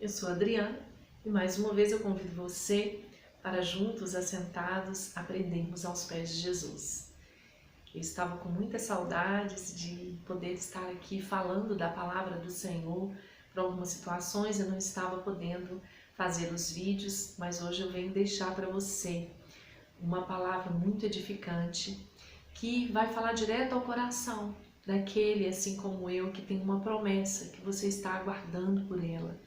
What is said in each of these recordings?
Eu sou a Adriana e mais uma vez eu convido você para juntos, assentados, aprendermos aos pés de Jesus. Eu estava com muitas saudades de poder estar aqui falando da palavra do Senhor. Por algumas situações eu não estava podendo fazer os vídeos, mas hoje eu venho deixar para você uma palavra muito edificante que vai falar direto ao coração daquele, assim como eu, que tem uma promessa que você está aguardando por ela.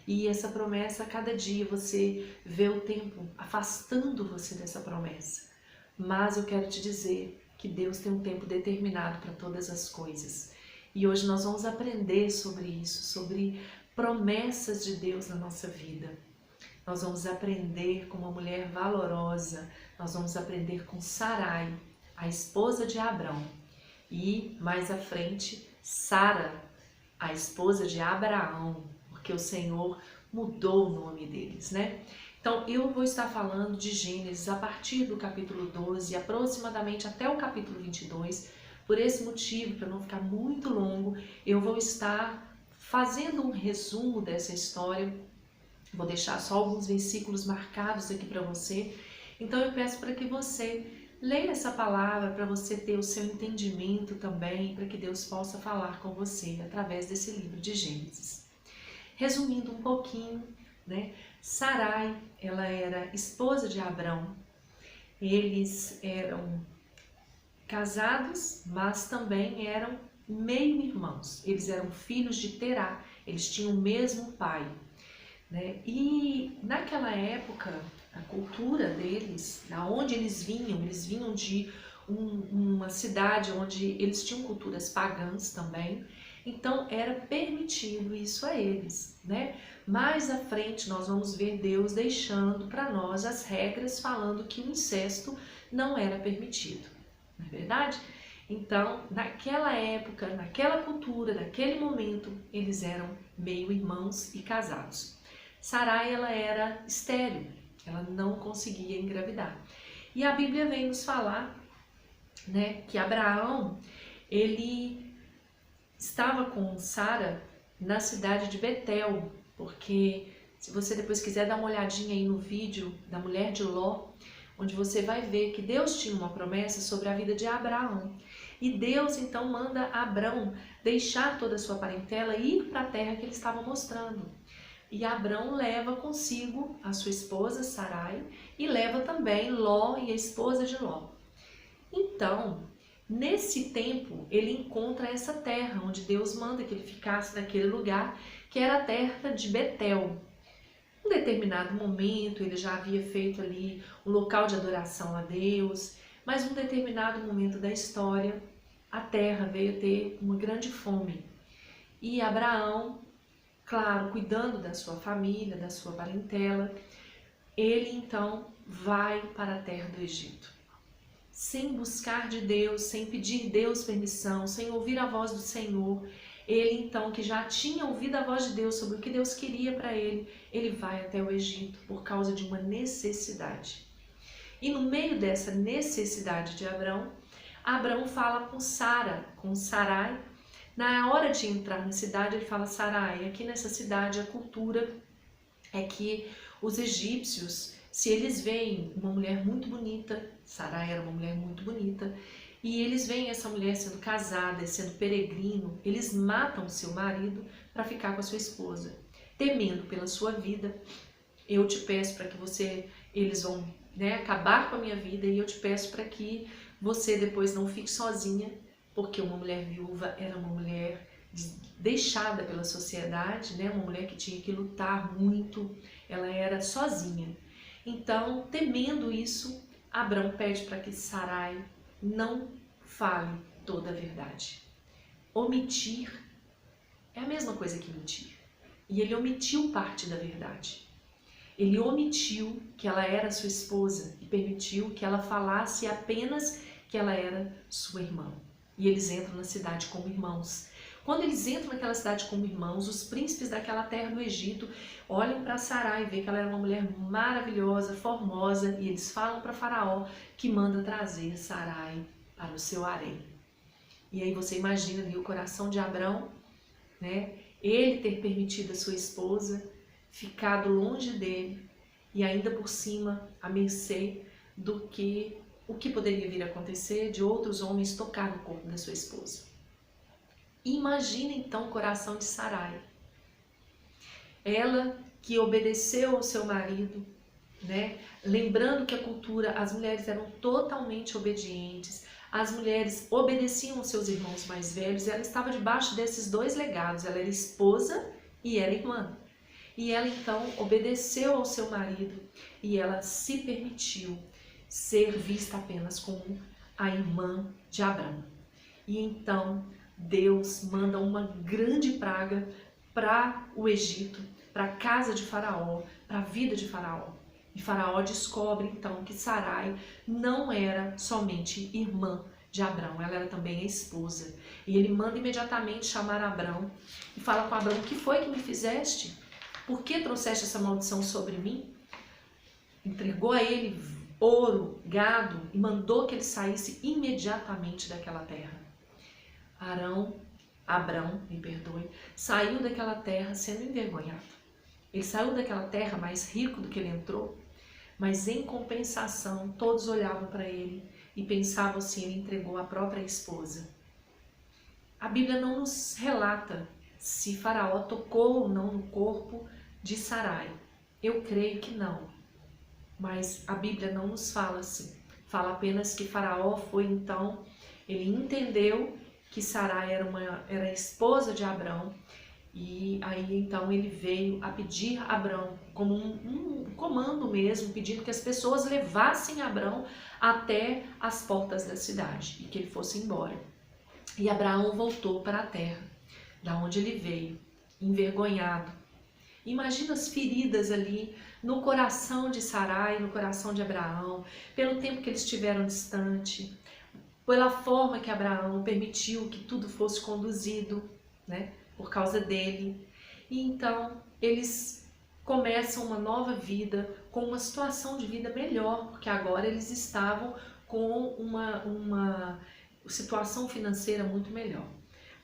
E essa promessa, a cada dia você vê o tempo afastando você dessa promessa. Mas eu quero te dizer que Deus tem um tempo determinado para todas as coisas. E hoje nós vamos aprender sobre isso, sobre promessas de Deus na nossa vida. Nós vamos aprender com uma mulher valorosa, nós vamos aprender com Sarai, a esposa de Abrão. E mais à frente, Sara, a esposa de Abraão, porque o Senhor mudou o nome deles, né? Então, eu vou estar falando de Gênesis a partir do capítulo 12, aproximadamente até o capítulo 22. Por esse motivo, para não ficar muito longo, eu vou estar fazendo um resumo dessa história. Vou deixar só alguns versículos marcados aqui para você. Então, eu peço para que você leia essa palavra, para você ter o seu entendimento também, para que Deus possa falar com você através desse livro de Gênesis. Resumindo um pouquinho, né? Sarai, ela era esposa de Abrão. Eles eram casados, mas também eram meio-irmãos. Eles eram filhos de Terá, eles tinham o mesmo pai, né? E naquela época, a cultura deles, da onde eles vinham de uma cidade onde eles tinham culturas pagãs também. Então era permitido isso a eles, né? Mais à frente nós vamos ver Deus deixando para nós as regras falando que o incesto não era permitido, não é verdade? Então, naquela época, naquela cultura, naquele momento, eles eram meio-irmãos e casados. Sarai, ela era estéril, ela não conseguia engravidar. E a Bíblia vem nos falar, né, que Abraão, ele estava com Sara na cidade de Betel, porque se você depois quiser dar uma olhadinha aí no vídeo da mulher de Ló, onde você vai ver que Deus tinha uma promessa sobre a vida de Abraão. E Deus então manda Abrão deixar toda a sua parentela e ir para a terra que ele estava mostrando. E Abrão leva consigo a sua esposa Sarai e leva também Ló e a esposa de Ló. Então, nesse tempo, ele encontra essa terra onde Deus manda que ele ficasse naquele lugar, que era a terra de Betel. Em um determinado momento, ele já havia feito ali um local de adoração a Deus, mas em um determinado momento da história, a terra veio a ter uma grande fome. E Abraão, claro, cuidando da sua família, da sua parentela, ele então vai para a terra do Egito. Sem buscar de Deus, sem pedir Deus permissão, sem ouvir a voz do Senhor, ele então, que já tinha ouvido a voz de Deus sobre o que Deus queria para ele, ele vai até o Egito por causa de uma necessidade. E no meio dessa necessidade de Abrão, Abrão fala com Sara, com Sarai. Na hora de entrar na cidade, ele fala: Sarai, aqui nessa cidade a cultura é que os egípcios, se eles veem uma mulher muito bonita, Sarai era uma mulher muito bonita, e eles veem essa mulher sendo casada, sendo peregrino, eles matam o seu marido para ficar com a sua esposa. Temendo pela sua vida, eu te peço para que eles vão, né, acabar com a minha vida, e eu te peço para que você depois não fique sozinha, porque uma mulher viúva era uma mulher deixada pela sociedade, né? Uma mulher que tinha que lutar muito, ela era sozinha. Então, temendo isso, Abrão pede para que Sarai não fale toda a verdade. Omitir é a mesma coisa que mentir. E ele omitiu parte da verdade. Ele omitiu que ela era sua esposa e permitiu que ela falasse apenas que ela era sua irmã. E eles entram na cidade como irmãos. Quando eles entram naquela cidade como irmãos, os príncipes daquela terra do Egito olham para Sarai e veem que ela era uma mulher maravilhosa, formosa, e eles falam para Faraó que manda trazer Sarai para o seu harém. E aí você imagina ali o coração de Abrão, né? Ele ter permitido a sua esposa ficado longe dele e ainda por cima à mercê do que o que poderia vir a acontecer de outros homens tocar no corpo da sua esposa. Imagina então o coração de Sarai. Ela que obedeceu ao seu marido, né? Lembrando que a cultura, as mulheres eram totalmente obedientes, as mulheres obedeciam aos seus irmãos mais velhos, e ela estava debaixo desses dois legados, ela era esposa e era irmã. E ela então obedeceu ao seu marido e ela se permitiu ser vista apenas como a irmã de Abrão. E então Deus manda uma grande praga para o Egito, para a casa de Faraó, para a vida de Faraó. E Faraó descobre então que Sarai não era somente irmã de Abrão, ela era também a esposa. E ele manda imediatamente chamar Abrão e fala com Abrão: o que foi que me fizeste? Por que trouxeste essa maldição sobre mim? Entregou a ele ouro, gado e mandou que ele saísse imediatamente daquela terra. Abrão, saiu daquela terra sendo envergonhado. Ele saiu daquela terra mais rico do que ele entrou, mas em compensação todos olhavam para ele e pensavam assim: ele entregou a própria esposa. A Bíblia não nos relata se Faraó tocou ou não no corpo de Sarai. Eu creio que não, mas a Bíblia não nos fala assim. Fala apenas que Faraó foi então, ele entendeu que Sarai era a esposa de Abrão, e aí então ele veio a pedir a Abrão, como um comando mesmo, pedindo que as pessoas levassem Abrão até as portas da cidade e que ele fosse embora. E Abraão voltou para a terra, da onde ele veio, envergonhado. Imagina as feridas ali no coração de Sarai, no coração de Abraão, pelo tempo que eles estiveram distante, pela forma que Abraão permitiu que tudo fosse conduzido, né, por causa dele. E então eles começam uma nova vida, com uma situação de vida melhor, porque agora eles estavam com uma situação financeira muito melhor.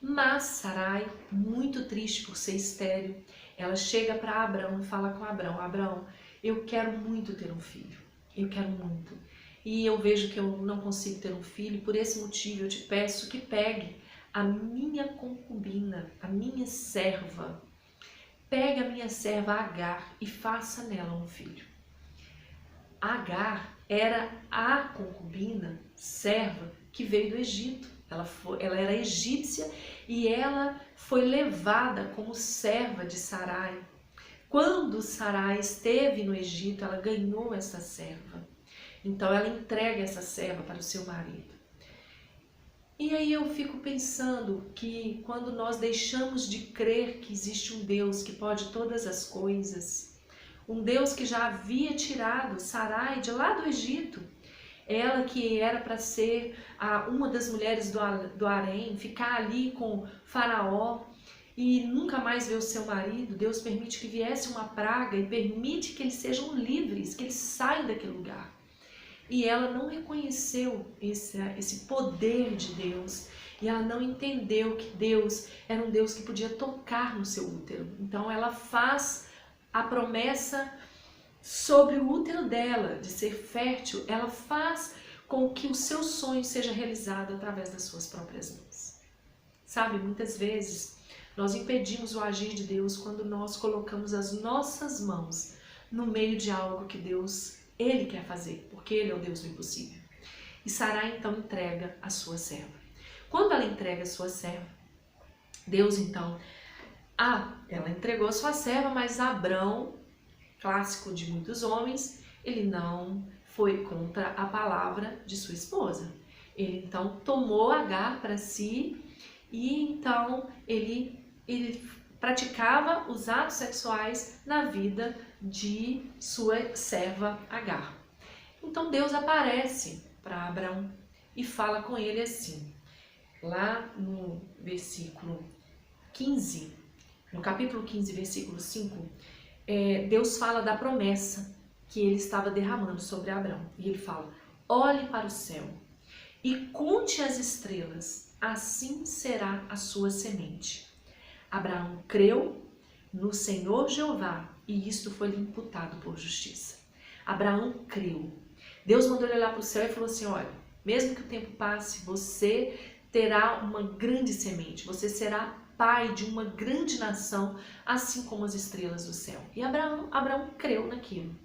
Mas Sarai, muito triste por ser estéril, ela chega para Abrão e fala com Abrão: Abrão, eu quero muito ter um filho, eu quero muito. E eu vejo que eu não consigo ter um filho, por esse motivo eu te peço que pegue a minha concubina, a minha serva. Pegue a minha serva Agar e faça nela um filho. Agar era a concubina, serva, que veio do Egito. Ela era egípcia e ela foi levada como serva de Sarai. Quando Sarai esteve no Egito, ela ganhou essa serva. Então ela entrega essa serva para o seu marido. E aí eu fico pensando que quando nós deixamos de crer que existe um Deus que pode todas as coisas, um Deus que já havia tirado Sarai de lá do Egito, ela que era para ser uma das mulheres do harém, ficar ali com Faraó e nunca mais ver o seu marido, Deus permite que viesse uma praga e permite que eles sejam livres, que eles saiam daquele lugar. E ela não reconheceu esse poder de Deus, e ela não entendeu que Deus era um Deus que podia tocar no seu útero. Então ela faz a promessa sobre o útero dela, de ser fértil, ela faz com que o seu sonho seja realizado através das suas próprias mãos. Sabe, muitas vezes nós impedimos o agir de Deus quando nós colocamos as nossas mãos no meio de algo que Deus, Ele quer fazer, porque Ele é o Deus do impossível. E Sarai então entrega a sua serva. Quando ela entrega a sua serva, Deus então, ela entregou a sua serva, mas Abrão, clássico de muitos homens, ele não foi contra a palavra de sua esposa. Ele então tomou Agar para si e então ele praticava os atos sexuais na vida de sua serva Agar. Então Deus aparece para Abrão e fala com ele assim, lá no versículo 15, no capítulo 15, versículo 5, Deus fala da promessa que ele estava derramando sobre Abrão. E ele fala: olhe para o céu e conte as estrelas, assim será a sua semente. Abraão creu, no Senhor Jeová, e isto foi lhe imputado por justiça. Abraão creu. Deus mandou ele olhar para o céu e falou assim, olha, mesmo que o tempo passe, você terá uma grande semente, você será pai de uma grande nação, assim como as estrelas do céu. E Abraão creu naquilo.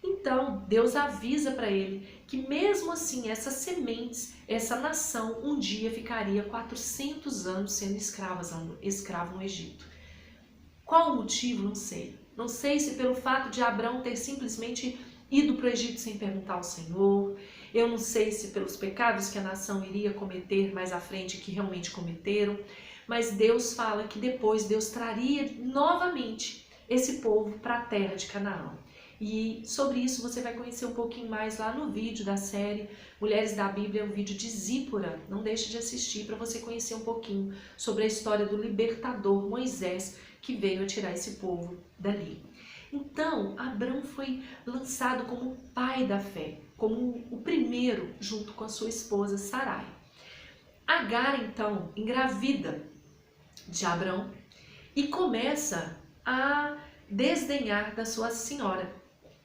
Então, Deus avisa para ele que mesmo assim, essas sementes, essa nação, um dia ficaria 400 anos sendo escravo no Egito. Qual o motivo? Não sei. Não sei se pelo fato de Abraão ter simplesmente ido para o Egito sem perguntar ao Senhor. Eu não sei se pelos pecados que a nação iria cometer mais à frente, que realmente cometeram. Mas Deus fala que depois Deus traria novamente esse povo para a terra de Canaã. E sobre isso você vai conhecer um pouquinho mais lá no vídeo da série Mulheres da Bíblia, um vídeo de Zípora. Não deixe de assistir para você conhecer um pouquinho sobre a história do libertador Moisés, que veio a tirar esse povo dali. Então, Abrão foi lançado como pai da fé, como o primeiro junto com a sua esposa Sarai. Agar, então, engravida de Abrão e começa a desdenhar da sua senhora.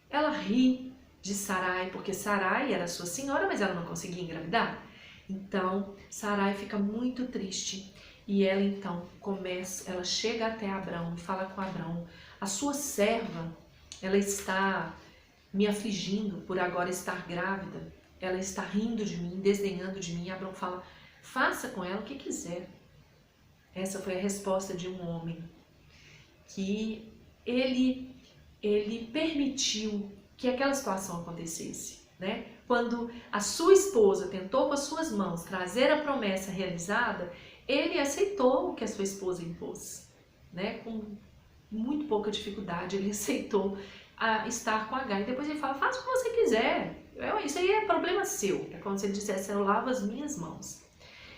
Ela ri de Sarai, porque Sarai era sua senhora, mas ela não conseguia engravidar. Então, Sarai fica muito triste e ela então ela chega até Abrão e fala com Abrão, a sua serva, ela está me afligindo por agora estar grávida, ela está rindo de mim, desdenhando de mim. E Abrão fala, faça com ela o que quiser. Essa foi a resposta de um homem que ele permitiu que aquela situação acontecesse, né? Quando a sua esposa tentou com as suas mãos trazer a promessa realizada, ele aceitou o que a sua esposa impôs, né? Com muito pouca dificuldade, ele aceitou estar com Agar. E depois ele fala, faça o que você quiser, isso aí é problema seu. É como se ele dissesse, eu lavo as minhas mãos.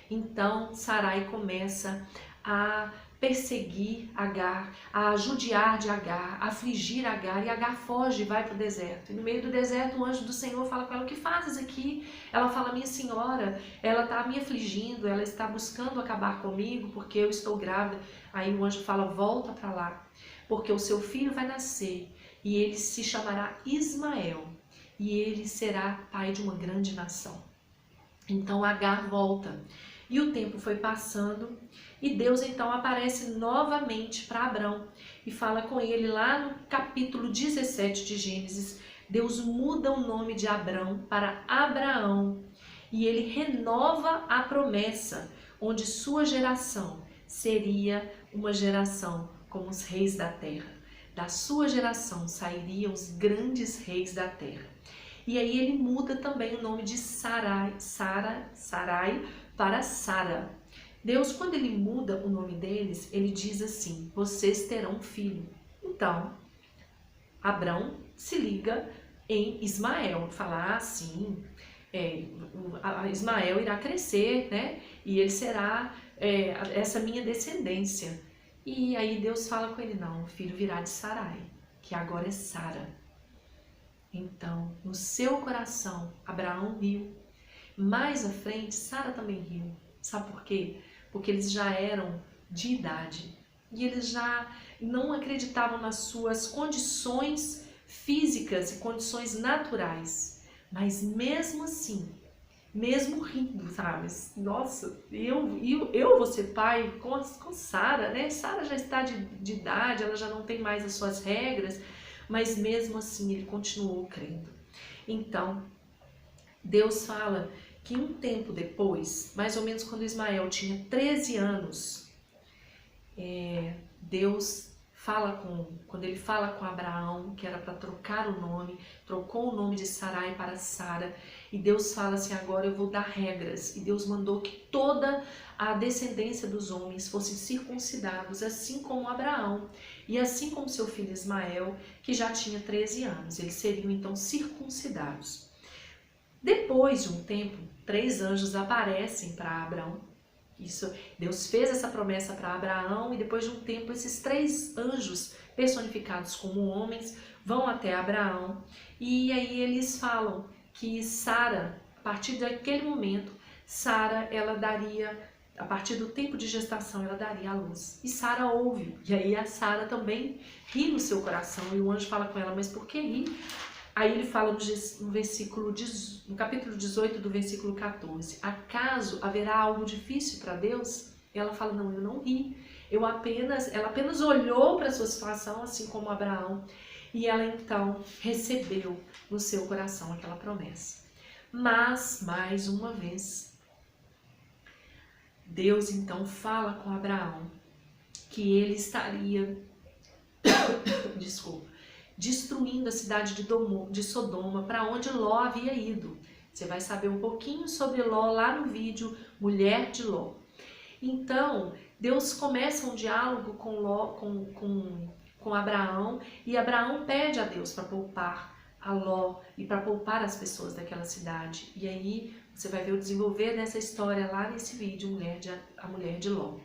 Então Sarai começa a perseguir Agar, a judiar de Agar, a afligir Agar, e Agar foge e vai para o deserto. E no meio do deserto o anjo do Senhor fala com ela, o que fazes aqui? Ela fala, minha senhora, ela está me afligindo, ela está buscando acabar comigo porque eu estou grávida. Aí o anjo fala, volta para lá, porque o seu filho vai nascer e ele se chamará Ismael e ele será pai de uma grande nação. Então Agar volta. E o tempo foi passando e Deus então aparece novamente para Abrão e fala com ele lá no capítulo 17 de Gênesis. Deus muda o nome de Abrão para Abraão e ele renova a promessa, onde sua geração seria uma geração como os reis da terra. Da sua geração sairiam os grandes reis da terra. E aí ele muda também o nome de Sarai para Sara. Deus, quando ele muda o nome deles, ele diz assim, vocês terão um filho. Então, Abrão se liga em Ismael, fala assim, Ismael irá crescer, né? E ele será essa minha descendência. E aí Deus fala com ele, não, o filho virá de Sarai, que agora é Sara. Então, no seu coração, Abraão riu. Mais à frente, Sara também riu. Sabe por quê? Porque eles já eram de idade e eles já não acreditavam nas suas condições físicas e condições naturais. Mas mesmo assim, mesmo rindo, sabe? Nossa, eu vou ser pai com Sara, né? Sara já está de idade, ela já não tem mais as suas regras, mas mesmo assim ele continuou crendo. Então, Deus fala que um tempo depois, mais ou menos quando Ismael tinha 13 anos, Deus quando ele fala com Abraão, que era para trocar o nome, trocou o nome de Sarai para Sara, e Deus fala assim, agora eu vou dar regras, e Deus mandou que toda a descendência dos homens fossem circuncidados, assim como Abraão, e assim como seu filho Ismael, que já tinha 13 anos, eles seriam então circuncidados. Depois de um tempo, 3 anjos aparecem para Abraão. Deus fez essa promessa para Abraão e depois de um tempo esses 3 anjos personificados como homens vão até Abraão e aí eles falam que Sara, a partir daquele momento, Sara ela daria a partir do tempo de gestação ela daria à luz. E Sara ouve, e aí a Sara também ri no seu coração, e o anjo fala com ela, mas por que ri? Aí ele fala no capítulo 18 do versículo 14, acaso haverá algo difícil para Deus? E ela fala, não, eu não ri, ela apenas olhou para a sua situação, assim como Abraão, e ela então recebeu no seu coração aquela promessa. Mas, mais uma vez, Deus então fala com Abraão que ele estaria destruindo a cidade de Sodoma, para onde Ló havia ido. Você vai saber um pouquinho sobre Ló lá no vídeo Mulher de Ló. Então, Deus começa um diálogo com Ló, com Abraão, e Abraão pede a Deus para poupar a Ló e para poupar as pessoas daquela cidade. E aí você vai ver o desenvolver dessa história lá nesse vídeo, a mulher de Ló.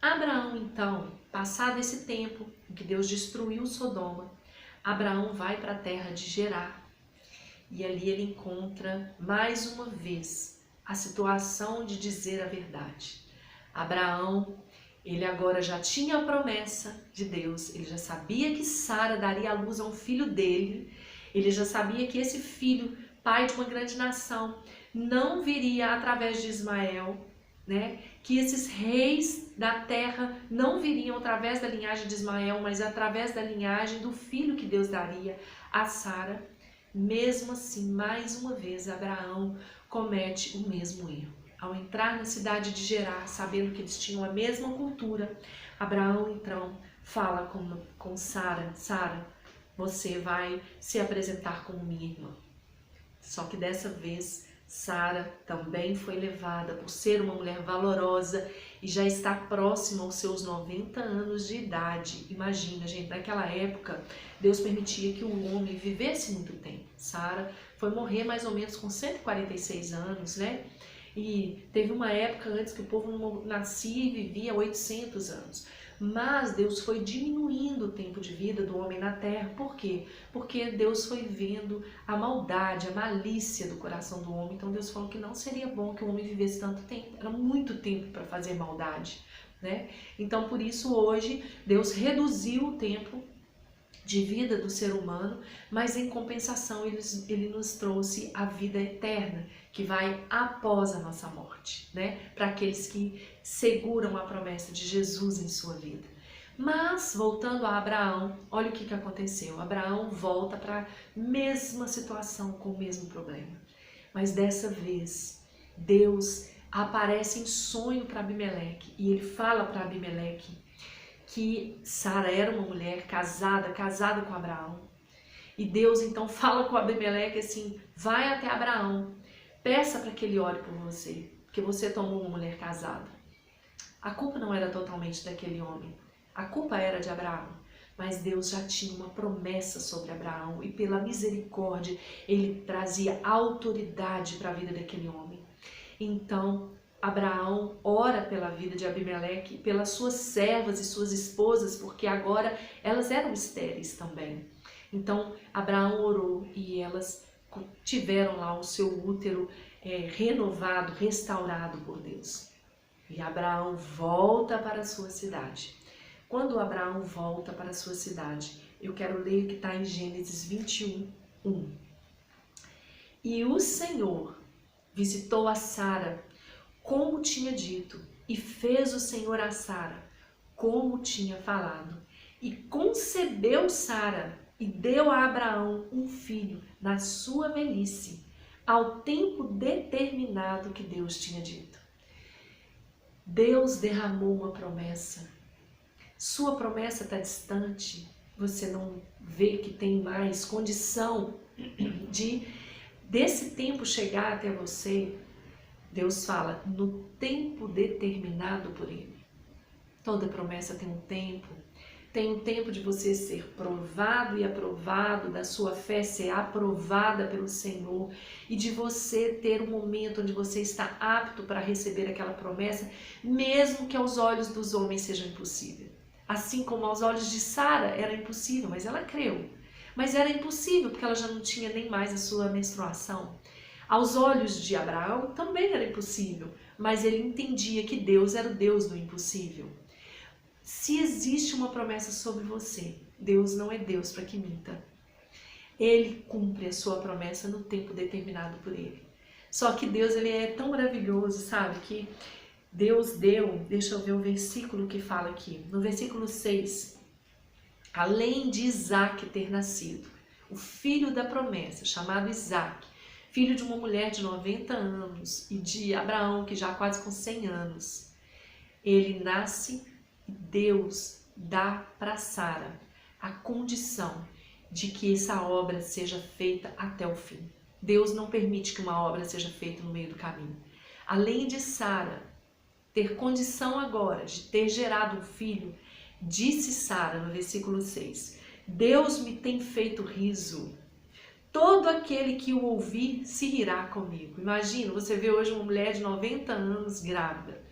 Abraão, então, passado esse tempo em que Deus destruiu Sodoma, Abraão vai para a terra de Gerar. E ali ele encontra, mais uma vez, a situação de dizer a verdade. Abraão, ele agora já tinha a promessa de Deus, ele já sabia que Sara daria à luz a um filho dele, ele já sabia que esse filho, pai de uma grande nação, não viria através de Ismael, né? Que esses reis da terra não viriam através da linhagem de Ismael, mas através da linhagem do filho que Deus daria a Sara. Mesmo assim, mais uma vez, Abraão comete o mesmo erro. Ao entrar na cidade de Gerar, sabendo que eles tinham a mesma cultura, Abraão então fala com Sara, Sara, você vai se apresentar como minha irmã. Só que dessa vez, Sara também foi levada por ser uma mulher valorosa e já está próxima aos seus 90 anos de idade. Imagina, gente, naquela época, Deus permitia que o homem vivesse muito tempo. Sara foi morrer mais ou menos com 146 anos, né? E teve uma época antes que o povo nascia e vivia 800 anos. Mas Deus foi diminuindo o tempo de vida do homem na terra. Por quê? Porque Deus foi vendo a maldade, a malícia do coração do homem. Então Deus falou que não seria bom que o homem vivesse tanto tempo. Era muito tempo para fazer maldade, né? Então por isso hoje Deus reduziu o tempo de vida do ser humano, mas em compensação ele nos trouxe a vida eterna, que vai após a nossa morte, né? Para aqueles que seguram a promessa de Jesus em sua vida. Mas, voltando a Abraão, olha o que aconteceu. Abraão volta para a mesma situação, com o mesmo problema. Mas dessa vez, Deus aparece em sonho para Abimeleque, e ele fala para Abimeleque que Sara era uma mulher casada com Abraão. E Deus então fala com Abimeleque assim, vai até Abraão, peça para que ele ore por você, porque você tomou uma mulher casada. A culpa não era totalmente daquele homem, a culpa era de Abraão. Mas Deus já tinha uma promessa sobre Abraão e pela misericórdia ele trazia autoridade para a vida daquele homem. Então Abraão ora pela vida de Abimeleque, pelas suas servas e suas esposas, porque agora elas eram estéreis também. Então Abraão orou e elas tiveram lá o seu útero renovado, restaurado por Deus. E Abraão volta para a sua cidade. Quando Abraão volta para a sua cidade, eu quero ler o que está em Gênesis 21:1. E o Senhor visitou a Sara como tinha dito, e fez o Senhor a Sara como tinha falado. E concebeu Sara e deu a Abraão um filho na sua velhice, ao tempo determinado que Deus tinha dito. Deus derramou uma promessa. Sua promessa está distante, você não vê que tem mais condição desse tempo chegar até você. Deus fala, no tempo determinado por Ele. Toda promessa tem um tempo de você ser provado e aprovado, da sua fé ser aprovada pelo Senhor e de você ter um momento onde você está apto para receber aquela promessa, mesmo que aos olhos dos homens seja impossível. Assim como aos olhos de Sara era impossível, mas ela creu. Mas era impossível porque ela já não tinha nem mais a sua menstruação. Aos olhos de Abraão também era impossível, mas ele entendia que Deus era o Deus do impossível. Se existe uma promessa sobre você, Deus não é Deus para que minta. Ele cumpre a sua promessa no tempo determinado por ele. Só que Deus, ele é tão maravilhoso, sabe? Que Deus deu, deixa eu ver o versículo que fala aqui. No versículo 6, além de Isaac ter nascido, o filho da promessa, chamado Isaac, filho de uma mulher de 90 anos e de Abraão, que já quase com 100 anos, ele nasce e Deus dá para Sara a condição de que essa obra seja feita até o fim. Deus não permite que uma obra seja feita no meio do caminho. Além de Sara ter condição agora de ter gerado um filho, disse Sara no versículo 6, Deus me tem feito riso, todo aquele que o ouvir se rirá comigo. Imagina, você vê hoje uma mulher de 90 anos grávida.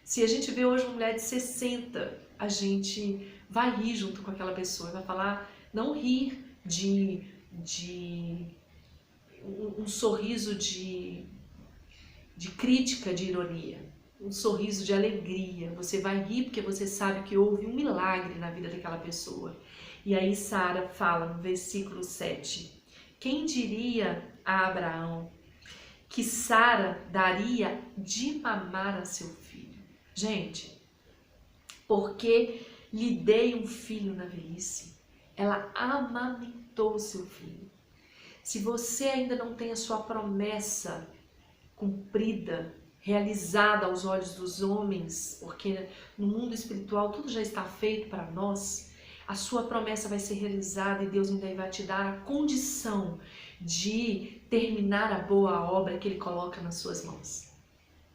Se a gente vê hoje uma mulher de 60, a gente vai rir junto com aquela pessoa, vai falar, não rir de um sorriso de crítica, de ironia, um sorriso de alegria. Você vai rir porque você sabe que houve um milagre na vida daquela pessoa. E aí Sara fala no versículo 7, quem diria a Abraão que Sara daria de mamar a seu filho? Gente, porque lhe dei um filho na velhice, ela amamentou o seu filho. Se você ainda não tem a sua promessa cumprida, realizada aos olhos dos homens, porque no mundo espiritual tudo já está feito para nós, a sua promessa vai ser realizada e Deus ainda vai te dar a condição de terminar a boa obra que Ele coloca nas suas mãos.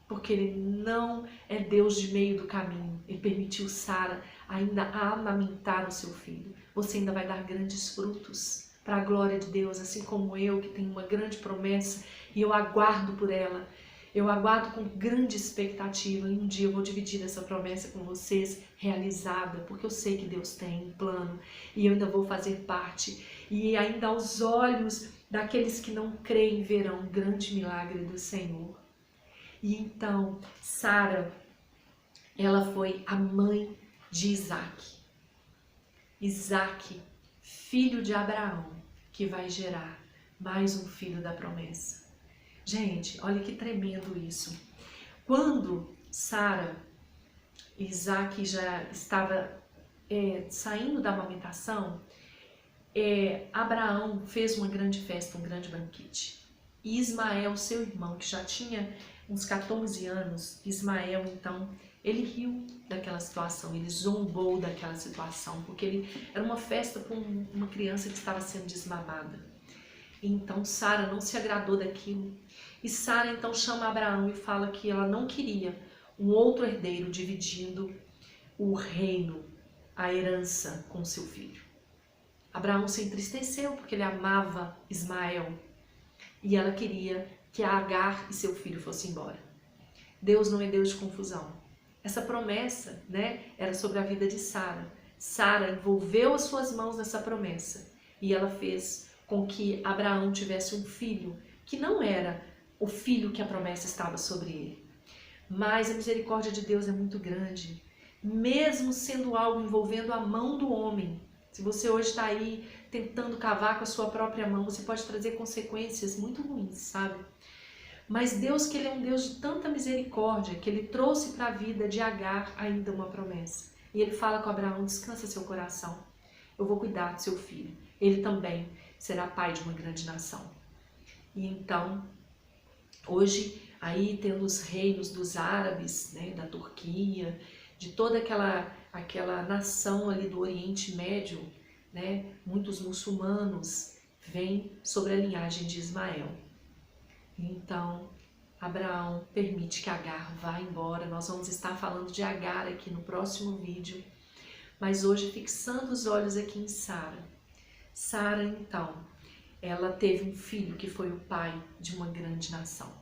Porque Ele não é Deus de meio do caminho. Ele permitiu Sara ainda amamentar o seu filho. Você ainda vai dar grandes frutos para a glória de Deus, assim como eu, que tenho uma grande promessa e eu aguardo por ela. Eu aguardo com grande expectativa e um dia eu vou dividir essa promessa com vocês realizada, porque eu sei que Deus tem um plano e eu ainda vou fazer parte. E ainda aos olhos daqueles que não creem verão um grande milagre do Senhor. E então Sara, ela foi a mãe de Isaac. Isaac, filho de Abraão, que vai gerar mais um filho da promessa. Gente, olha que tremendo isso. Quando Sara e Isaac já estava saindo da amamentação, Abraão fez uma grande festa, um grande banquete. E Ismael, seu irmão, que já tinha uns 14 anos, Ismael, então, ele riu daquela situação, ele zombou daquela situação, porque era uma festa com uma criança que estava sendo desmamada. Então Sara não se agradou daquilo. E Sara então chama Abraão e fala que ela não queria um outro herdeiro dividindo o reino, a herança com seu filho. Abraão se entristeceu porque ele amava Ismael e ela queria que Agar e seu filho fossem embora. Deus não é Deus de confusão. Essa promessa, era sobre a vida de Sara. Sara envolveu as suas mãos nessa promessa e ela fez com que Abraão tivesse um filho que não era o filho que a promessa estava sobre ele. Mas a misericórdia de Deus é muito grande, mesmo sendo algo envolvendo a mão do homem. Se você hoje está aí tentando cavar com a sua própria mão, você pode trazer consequências muito ruins, sabe? Mas Deus, que Ele é um Deus de tanta misericórdia, que Ele trouxe para a vida de Agar ainda uma promessa. E Ele fala com Abraão, descansa seu coração, eu vou cuidar do seu filho. Ele também será pai de uma grande nação. E então, hoje, aí tendo os reinos dos árabes, da Turquia, de toda aquela nação ali do Oriente Médio, muitos muçulmanos vêm sobre a linhagem de Ismael. Então, Abraão permite que Agar vá embora. Nós vamos estar falando de Agar aqui no próximo vídeo, mas hoje fixando os olhos aqui em Sara. Sara, então, ela teve um filho que foi o pai de uma grande nação.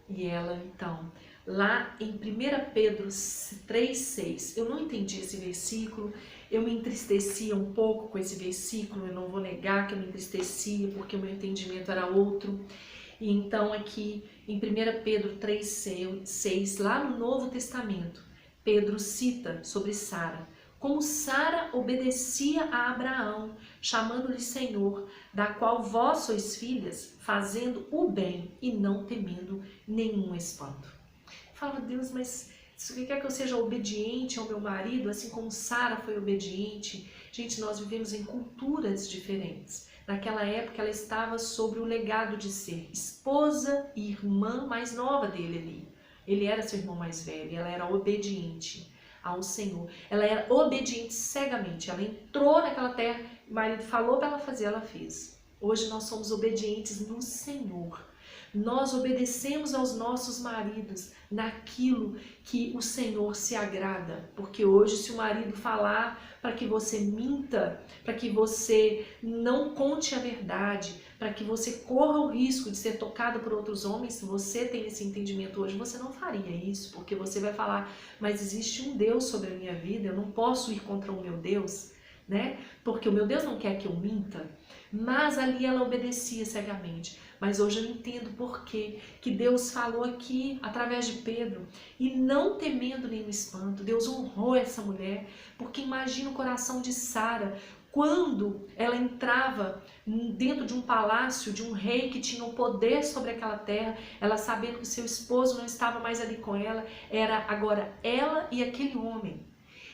E ela, então, lá em 1 Pedro 3,6, eu não entendi esse versículo, eu me entristecia um pouco com esse versículo, eu não vou negar que eu me entristecia porque o meu entendimento era outro. E então aqui em 1 Pedro 3,6, lá no Novo Testamento, Pedro cita sobre Sara, como Sara obedecia a Abraão, chamando-lhe Senhor, da qual vós sois filhas, fazendo o bem e não temendo nenhum espanto. Fala, Deus, mas você quer que eu seja obediente ao meu marido, assim como Sara foi obediente? Gente, nós vivemos em culturas diferentes. Naquela época ela estava sobre o legado de ser esposa e irmã mais nova dele ali. Ele era seu irmão mais velho, ela era obediente ao Senhor. Ela era obediente cegamente, ela entrou naquela terra, o marido falou para ela fazer, ela fez. Hoje nós somos obedientes no Senhor. Nós obedecemos aos nossos maridos naquilo que o Senhor se agrada. Porque hoje, se o marido falar para que você minta, para que você não conte a verdade, para que você corra o risco de ser tocado por outros homens, se você tem esse entendimento hoje, você não faria isso, porque você vai falar, mas existe um Deus sobre a minha vida, eu não posso ir contra o meu Deus, né? Porque o meu Deus não quer que eu minta. Mas ali ela obedecia cegamente. Mas hoje eu entendo por que Deus falou aqui através de Pedro, e não temendo nenhum espanto, Deus honrou essa mulher, porque imagina o coração de Sara, quando ela entrava dentro de um palácio, de um rei que tinha o poder sobre aquela terra, ela sabendo que seu esposo não estava mais ali com ela, era agora ela e aquele homem.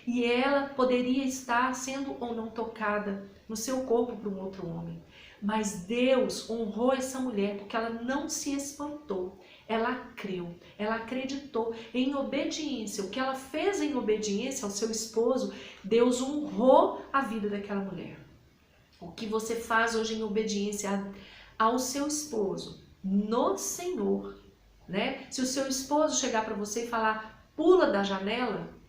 E ela poderia estar sendo ou não tocada no seu corpo por um outro homem. Mas Deus honrou essa mulher porque ela não se espantou. Ela creu, ela acreditou em obediência. O que ela fez em obediência ao seu esposo, Deus honrou a vida daquela mulher. O que você faz hoje em obediência ao seu esposo, no Senhor, né? Se o seu esposo chegar para você e falar, pula da janela,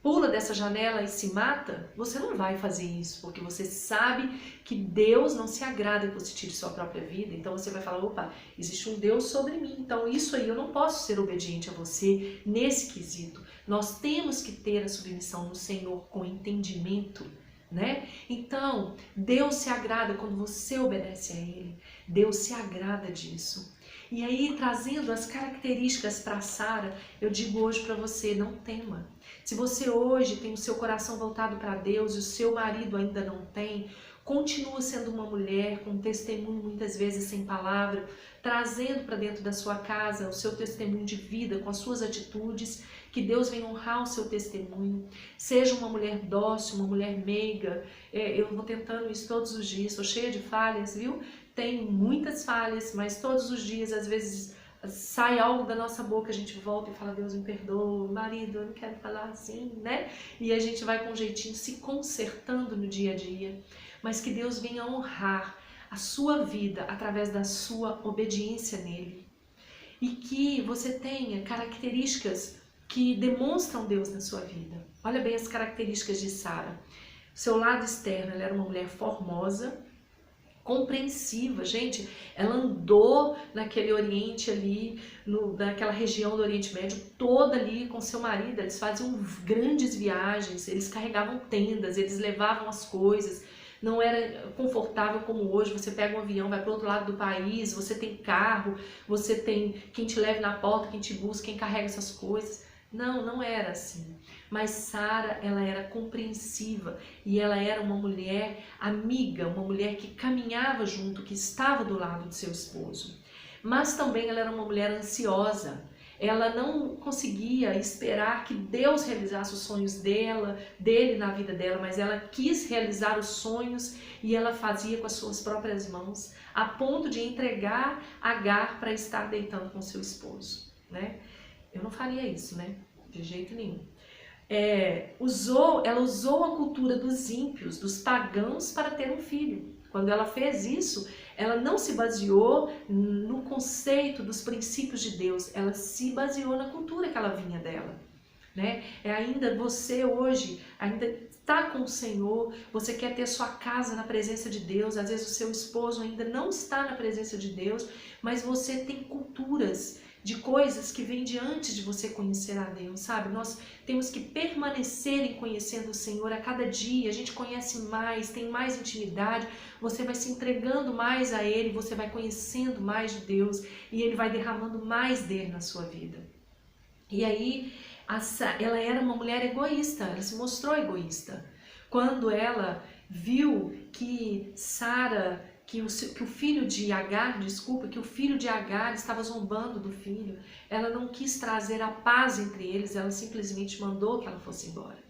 pula dessa janela e se mata, você não vai fazer isso, porque você sabe que Deus não se agrada que você tire sua própria vida. Então você vai falar, opa, existe um Deus sobre mim, então isso aí eu não posso ser obediente a você nesse quesito. Nós temos que ter a submissão no Senhor com entendimento, né? Então, Deus se agrada quando você obedece a Ele. Deus se agrada disso. E aí, trazendo as características para Sara, eu digo hoje para você, não tema. Se você hoje tem o seu coração voltado para Deus e o seu marido ainda não tem, continua sendo uma mulher com testemunho muitas vezes sem palavra, trazendo para dentro da sua casa o seu testemunho de vida com as suas atitudes, que Deus venha honrar o seu testemunho. Seja uma mulher dócil, uma mulher meiga. Eu vou tentando isso todos os dias, sou cheia de falhas, viu? Tenho muitas falhas, mas todos os dias, às vezes, sai algo da nossa boca, a gente volta e fala, Deus me perdoa, marido, eu não quero falar assim, né? E a gente vai com um jeitinho se consertando no dia a dia, mas que Deus venha honrar a sua vida através da sua obediência nele. E que você tenha características que demonstram Deus na sua vida. Olha bem as características de Sara. Seu lado externo, ela era uma mulher formosa, compreensiva, gente, ela andou naquele Oriente ali, naquela região do Oriente Médio, toda ali com seu marido, eles faziam grandes viagens, eles carregavam tendas, eles levavam as coisas, não era confortável como hoje, você pega um avião, vai para o outro lado do país, você tem carro, você tem quem te leve na porta, quem te busca, quem carrega essas coisas. Não, não era assim. Mas Sara, ela era compreensiva e ela era uma mulher amiga, uma mulher que caminhava junto, que estava do lado de seu esposo. Mas também ela era uma mulher ansiosa. Ela não conseguia esperar que Deus realizasse os sonhos dele na vida dela, mas ela quis realizar os sonhos e ela fazia com as suas próprias mãos, a ponto de entregar Agar para estar deitando com seu esposo, né? Eu não faria isso, né? De jeito nenhum. Ela usou a cultura dos ímpios, dos pagãos, para ter um filho. Quando ela fez isso, ela não se baseou no conceito dos princípios de Deus, ela se baseou na cultura que ela vinha dela, né? Ainda você hoje, ainda está com o Senhor, você quer ter sua casa na presença de Deus, às vezes o seu esposo ainda não está na presença de Deus, mas você tem culturas de coisas que vêm de antes de você conhecer a Deus, sabe? Nós temos que permanecer em conhecendo o Senhor a cada dia. A gente conhece mais, tem mais intimidade, você vai se entregando mais a Ele, você vai conhecendo mais de Deus e Ele vai derramando mais dele na sua vida. E aí, ela era uma mulher egoísta, ela se mostrou egoísta. Quando ela viu que que o filho de Agar, que o filho de Agar estava zombando do filho, ela não quis trazer a paz entre eles, ela simplesmente mandou que ela fosse embora,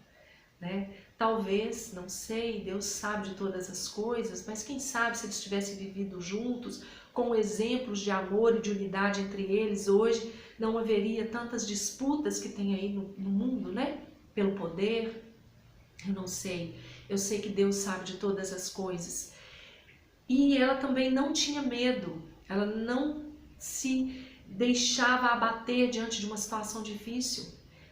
né? Talvez, não sei, Deus sabe de todas as coisas, mas quem sabe se eles tivessem vivido juntos, com exemplos de amor e de unidade entre eles, hoje não haveria tantas disputas que tem aí no mundo, né? Pelo poder, eu não sei. Eu sei que Deus sabe de todas as coisas. E ela também não tinha medo, ela não se deixava abater diante de uma situação difícil.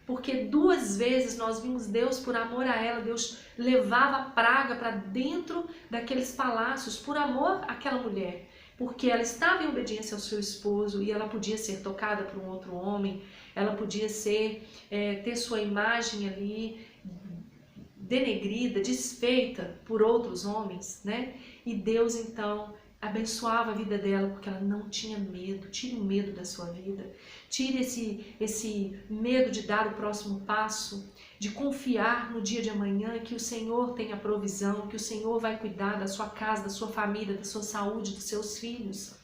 Porque 2 vezes nós vimos Deus, por amor a ela, Deus levava a praga para dentro daqueles palácios, por amor àquela mulher. Porque ela estava em obediência ao seu esposo e ela podia ser tocada por um outro homem, ela podia ter sua imagem ali denegrida, desfeita por outros homens, né? E Deus então abençoava a vida dela porque ela não tinha medo. Tire o medo da sua vida, tire esse medo de dar o próximo passo, de confiar no dia de amanhã que o Senhor tem a provisão, que o Senhor vai cuidar da sua casa, da sua família, da sua saúde, dos seus filhos.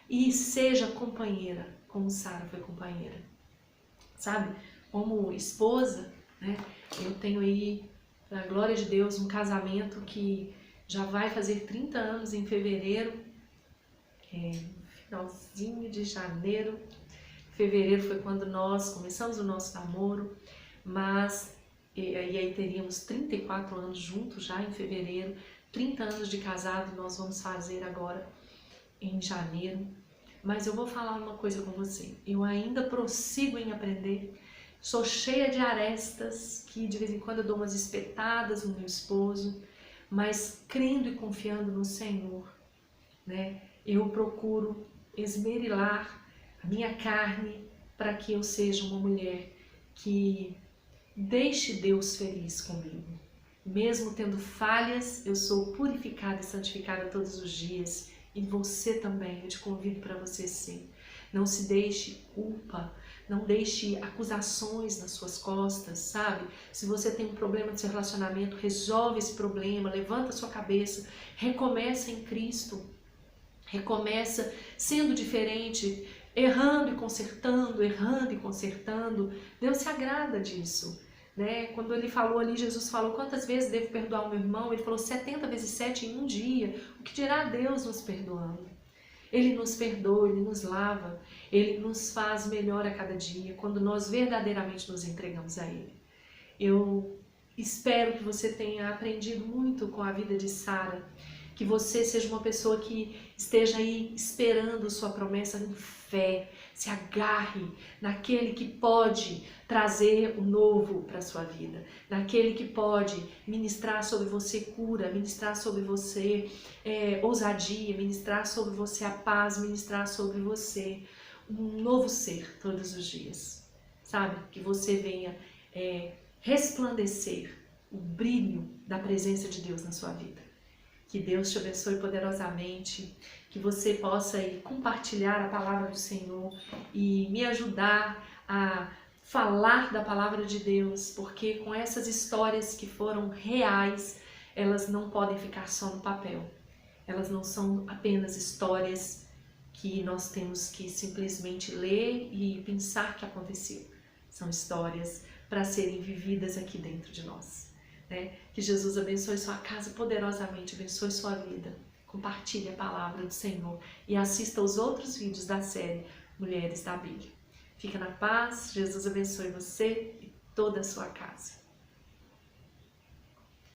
E seja companheira, como Sara foi companheira, sabe? Como esposa, né? Eu tenho aí, para a glória de Deus, um casamento que já vai fazer 30 anos em fevereiro, finalzinho de janeiro. Fevereiro foi quando nós começamos o nosso namoro, mas e aí teríamos 34 anos juntos já em fevereiro, 30 anos de casado nós vamos fazer agora em janeiro. Mas eu vou falar uma coisa com você, eu ainda prossigo em aprender, sou cheia de arestas, que de vez em quando eu dou umas espetadas no meu esposo, mas crendo e confiando no Senhor, né? Eu procuro esmerilar a minha carne para que eu seja uma mulher que deixe Deus feliz comigo. Mesmo tendo falhas, eu sou purificada e santificada todos os dias. E você também, eu te convido para você ser. Não se deixe culpa, não deixe acusações nas suas costas, sabe? Se você tem um problema de seu relacionamento, resolve esse problema, levanta a sua cabeça, recomeça em Cristo, recomeça sendo diferente, errando e consertando, errando e consertando. Deus se agrada disso, né? Quando ele falou ali, Jesus falou, quantas vezes devo perdoar o meu irmão? Ele falou 70 vezes 7 em um dia. O que dirá Deus nos perdoando? Ele nos perdoa, Ele nos lava, Ele nos faz melhor a cada dia, quando nós verdadeiramente nos entregamos a Ele. Eu espero que você tenha aprendido muito com a vida de Sara, que você seja uma pessoa que esteja aí esperando sua promessa em fé, se agarre naquele que pode trazer o novo para a sua vida, naquele que pode ministrar sobre você cura, ministrar sobre você ousadia, ministrar sobre você a paz, ministrar sobre você um novo ser todos os dias, sabe? Que você venha resplandecer o brilho da presença de Deus na sua vida. Que Deus te abençoe poderosamente, que você possa aí compartilhar a palavra do Senhor e me ajudar a falar da palavra de Deus, porque com essas histórias que foram reais, elas não podem ficar só no papel. Elas não são apenas histórias que nós temos que simplesmente ler e pensar que aconteceu. São histórias para serem vividas aqui dentro de nós. Que Jesus abençoe sua casa poderosamente, abençoe sua vida. Compartilhe a palavra do Senhor e assista os outros vídeos da série Mulheres da Bíblia. Fica na paz, Jesus abençoe você e toda a sua casa.